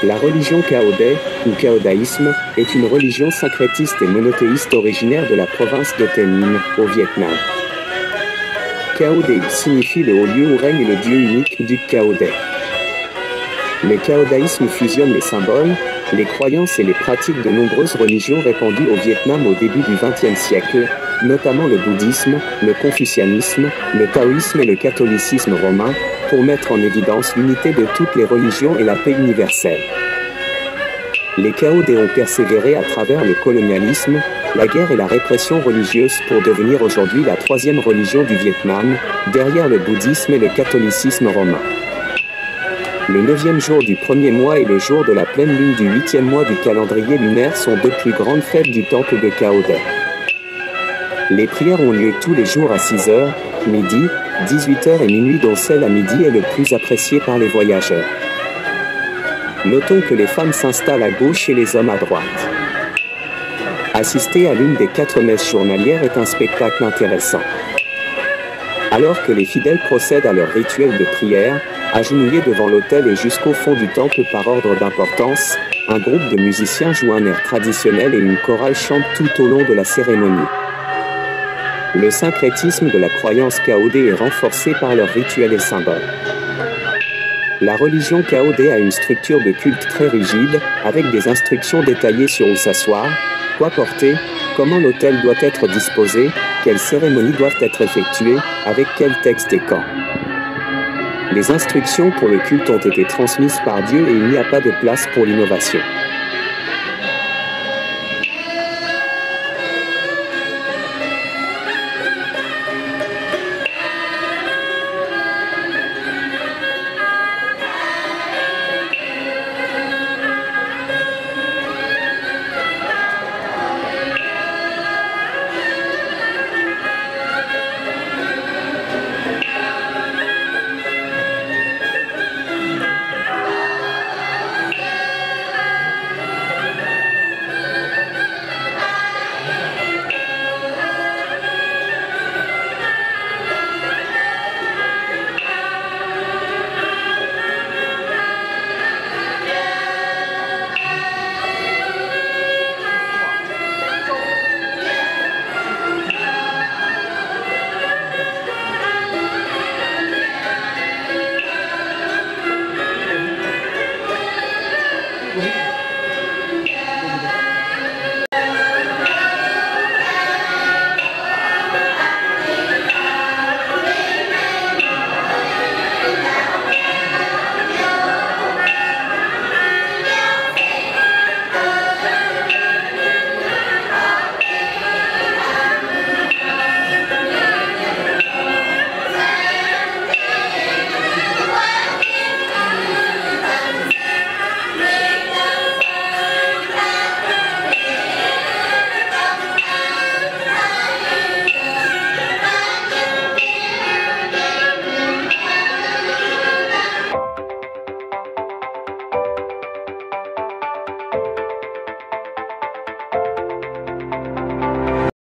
La religion Cao-Dai, ou Caodaïsme, est une religion syncrétiste et monothéiste originaire de la province de Tây Ninh, au Vietnam. Cao-Dai signifie le haut lieu où règne le dieu unique du Cao-Dai. Le caodaïsme fusionne les symboles, les croyances et les pratiques de nombreuses religions répandues au Vietnam au début du XXe siècle, notamment le bouddhisme, le confucianisme, le taoïsme et le catholicisme romain, pour mettre en évidence l'unité de toutes les religions et la paix universelle. Les Cao-Dai ont persévéré à travers le colonialisme, la guerre et la répression religieuse pour devenir aujourd'hui la troisième religion du Vietnam, derrière le bouddhisme et le catholicisme romain. Le 9e jour du premier mois et le jour de la pleine lune du 8e mois du calendrier lunaire sont deux plus grandes fêtes du temple de Cao-Dai. Les prières ont lieu tous les jours à 6h, midi, 18h et minuit, dont celle à midi est le plus appréciée par les voyageurs. Notons que les femmes s'installent à gauche et les hommes à droite. Assister à l'une des 4 messes journalières est un spectacle intéressant. Alors que les fidèles procèdent à leur rituel de prière, agenouillés devant l'autel et jusqu'au fond du temple par ordre d'importance, un groupe de musiciens joue un air traditionnel et une chorale chante tout au long de la cérémonie. Le syncrétisme de la croyance Cao-Dai est renforcé par leurs rituels et symboles. La religion Cao-Dai a une structure de culte très rigide, avec des instructions détaillées sur où s'asseoir, quoi porter, comment l'autel doit être disposé, quelles cérémonies doivent être effectuées, avec quel texte et quand. Les instructions pour le culte ont été transmises par Dieu et il n'y a pas de place pour l'innovation. Oui.